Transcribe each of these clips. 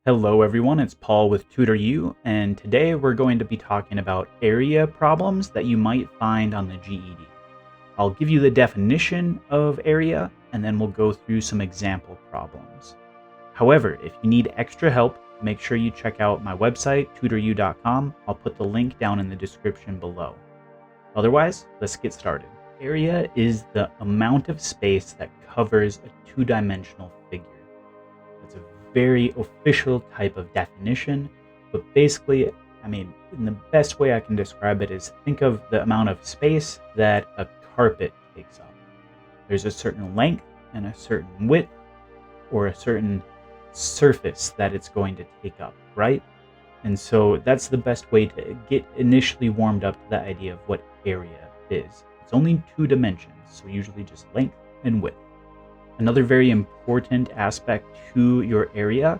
Hello everyone, it's Paul with TutorU, and today we're going to be talking about area problems that you might find on the GED. I'll give you the definition of area, and then we'll go through some example problems. However, if you need extra help, make sure you check out my website, tutoru.com. I'll put the link down in the description below. Otherwise, let's get started. Area is the amount of space that covers a two-dimensional figure. It's a very official type of definition, but basically, in the best way I can describe it is think of the amount of space that a carpet takes up. There's a certain length and a certain width or a certain surface that it's going to take up, right? And so that's the best way to get initially warmed up to the idea of what area is. It's only two dimensions, so usually just length and width. Another very important aspect to your area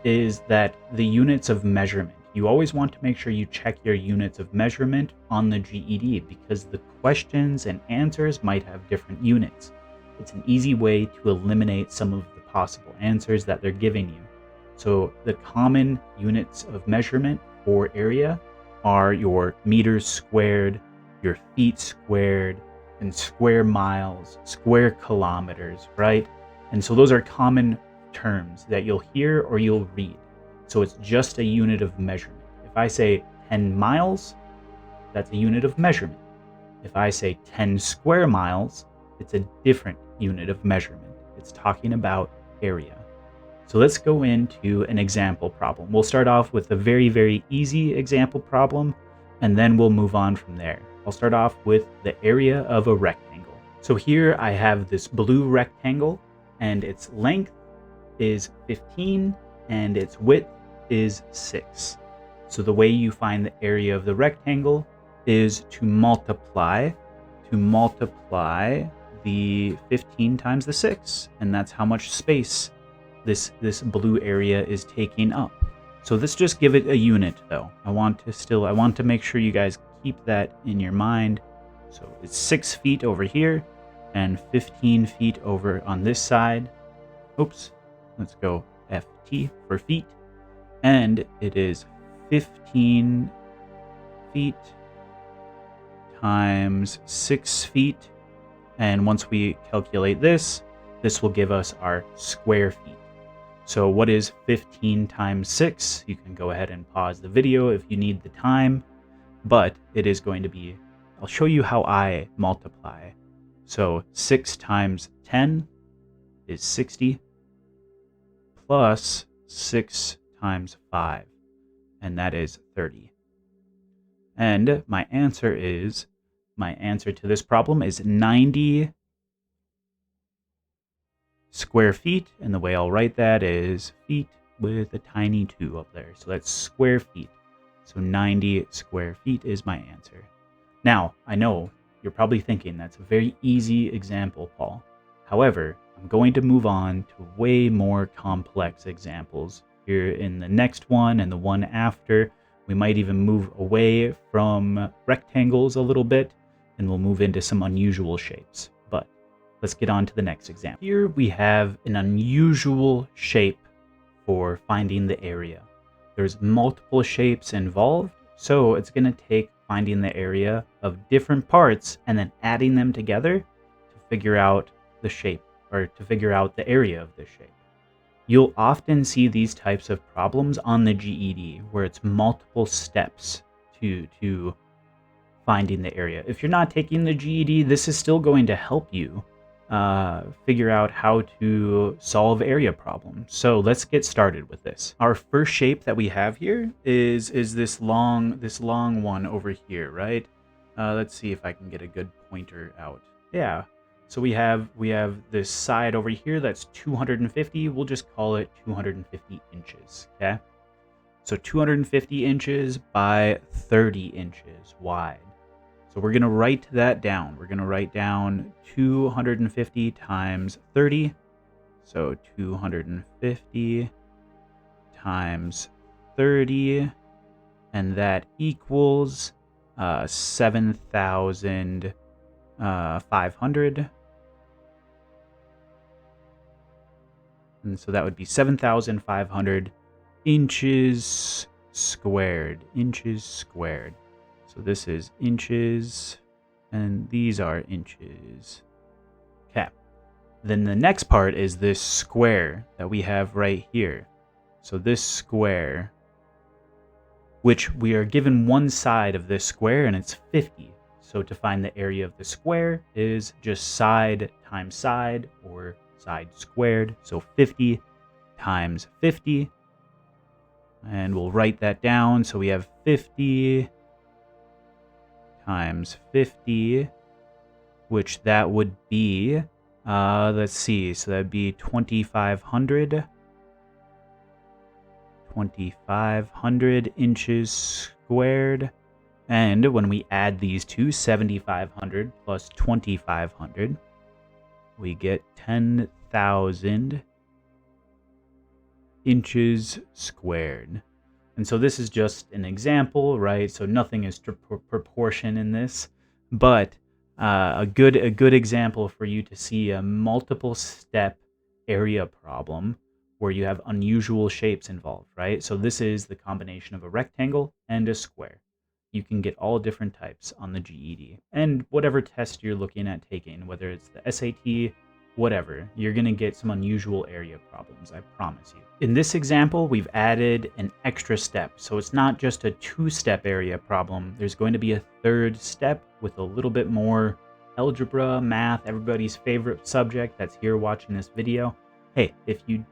is that the units of measurement. You always want to make sure you check your units of measurement on the GED because the questions and answers might have different units. It's an easy way to eliminate some of the possible answers that they're giving you. So the common units of measurement for area are your meters squared, your feet squared, and square miles, square kilometers, right? And so those are common terms that you'll hear or you'll read. So it's just a unit of measurement. If I say 10 miles, that's a unit of measurement. If I say 10 square miles, it's a different unit of measurement. It's talking about area. So let's go into an example problem. We'll start off with a very, very easy example problem, and then we'll move on from there. I'll start off with the area of a rectangle. So here I have this blue rectangle, and its length is 15, and its width is 6. So the way you find the area of the rectangle is to multiply the 15 times the 6, and that's how much space this blue area is taking up. So let's just give it a unit though. I want to make sure you guys keep that in your mind. So it's 6 feet over here and 15 feet over on this side. Oops, let's go FT for feet. And it is 15 feet times 6 feet. And once we calculate this will give us our square feet. So what is 15 times 6? You can go ahead and pause the video if you need the time, but it is going to be, I'll show you how I multiply. So 6 times 10 is 60, plus 6 times 5, and that is 30. And my answer to this problem is 90 square feet, and the way I'll write that is feet with a tiny 2 up there. So that's square feet. So 90 square feet is my answer. Now, I know you're probably thinking that's a very easy example, Paul. However, I'm going to move on to way more complex examples here in the next one and the one after. We might even move away from rectangles a little bit, and we'll move into some unusual shapes. But let's get on to the next example. Here we have an unusual shape for finding the area. There's multiple shapes involved, so it's going to take finding the area of different parts and then adding them together to figure out the shape, or to figure out the area of the shape. You'll often see these types of problems on the GED where it's multiple steps to finding the area. If you're not taking the GED, this is still going to help you figure out how to solve area problems. So let's get started with this. Our first shape that we have here is this long one over here, right? Let's see if I can get a good pointer out. Yeah. So we have this side over here that's 250. We'll just call it 250 inches. Okay. So 250 inches by 30 inches wide. So we're going to write that down. We're going to write down 250 times 30. So 250 times 30. And that equals 7,500. And so that would be 7,500 inches squared. Inches squared. So this is inches, and these are inches. Okay. Then the next part is this square that we have right here. So this square, which we are given one side of this square, and it's 50. So to find the area of the square is just side times side, or side squared. So 50 times 50. And we'll write that down. So we have 50 times 50, which that would be, let's see, so that'd be 2,500. 2,500 inches squared. And when we add these two, 7,500 plus 2,500, we get 10,000 inches squared. And so this is just an example, right? So nothing is to proportion in this, but a good example for you to see a multiple step area problem where you have unusual shapes involved, right? So this is the combination of a rectangle and a square. You can get all different types on the GED, and whatever test you're looking at taking, whether it's the SAT, whatever, you're going to get some unusual area problems, I promise you. In this example, we've added an extra step. So it's not just a two-step area problem. There's going to be a third step with a little bit more algebra, math, everybody's favorite subject that's here watching this video. Hey, if you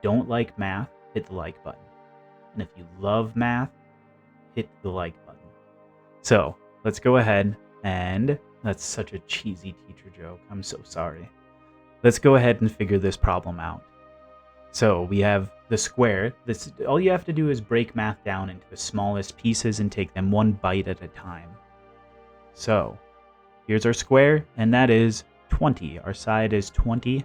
don't like math, hit the like button. And if you love math, hit the like button. So let's go ahead and... That's such a cheesy teacher joke. I'm so sorry. Let's go ahead and figure this problem out. So we have the square. All you have to do is break math down into the smallest pieces and take them one bite at a time. So here's our square, and that is 20. Our side is 20.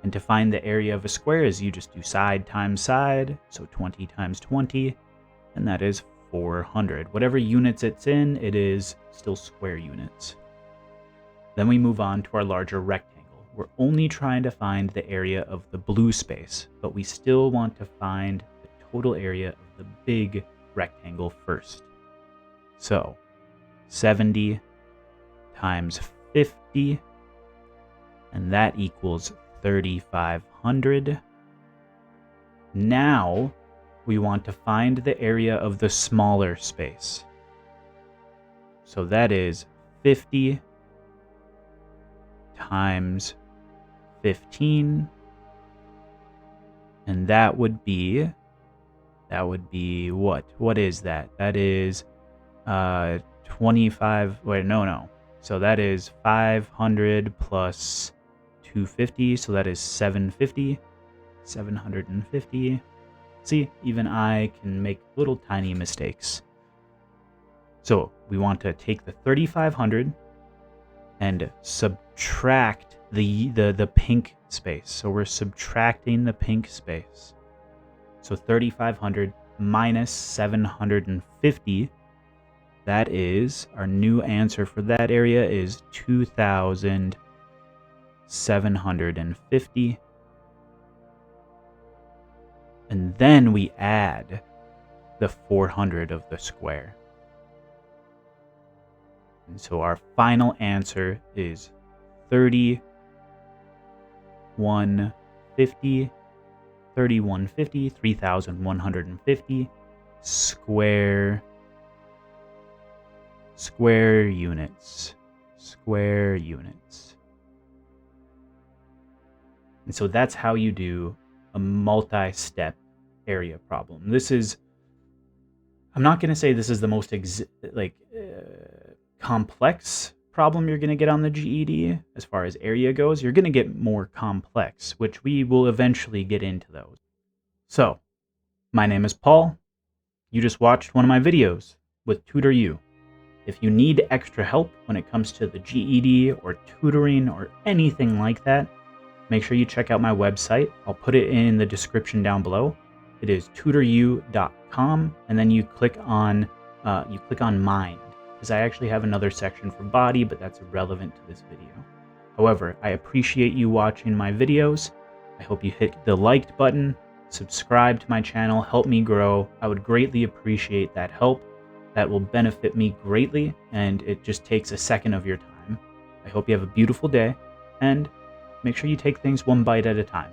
And to find the area of a square is you just do side times side. So 20 times 20, and that is 400. Whatever units it's in, it is still square units. Then we move on to our larger rectangle. We're only trying to find the area of the blue space, but we still want to find the total area of the big rectangle first. So 70 times 50, and that equals 3,500. Now we want to find the area of the smaller space. So that is 50 times 15, and that would be what is that? That is 25. Wait, no. So that is 500 plus 250, so that is 750. 750. See, even I can make little tiny mistakes. So we want to take the 3,500 and subtract the pink space. So we're subtracting the pink space. So 3,500 minus 750, that is, our new answer for that area is 2,750. And then we add the 400 of the square. And so our final answer is 3,150 square units. And so that's how you do a multi-step area problem. This is, I'm not going to say this is the most complex problem you're going to get on the GED as far as area goes. You're going to get more complex, which we will eventually get into those. So, my name is Paul. You just watched one of my videos with Tutor You. If you need extra help when it comes to the GED or tutoring or anything like that, make sure you check out my website. I'll put it in the description down below. It is tutoryou.com, and then you click on Mind, because I actually have another section for body, but that's irrelevant to this video. However, I appreciate you watching my videos. I hope you hit the liked button, subscribe to my channel, help me grow. I would greatly appreciate that help. That will benefit me greatly, and it just takes a second of your time. I hope you have a beautiful day, and make sure you take things one bite at a time.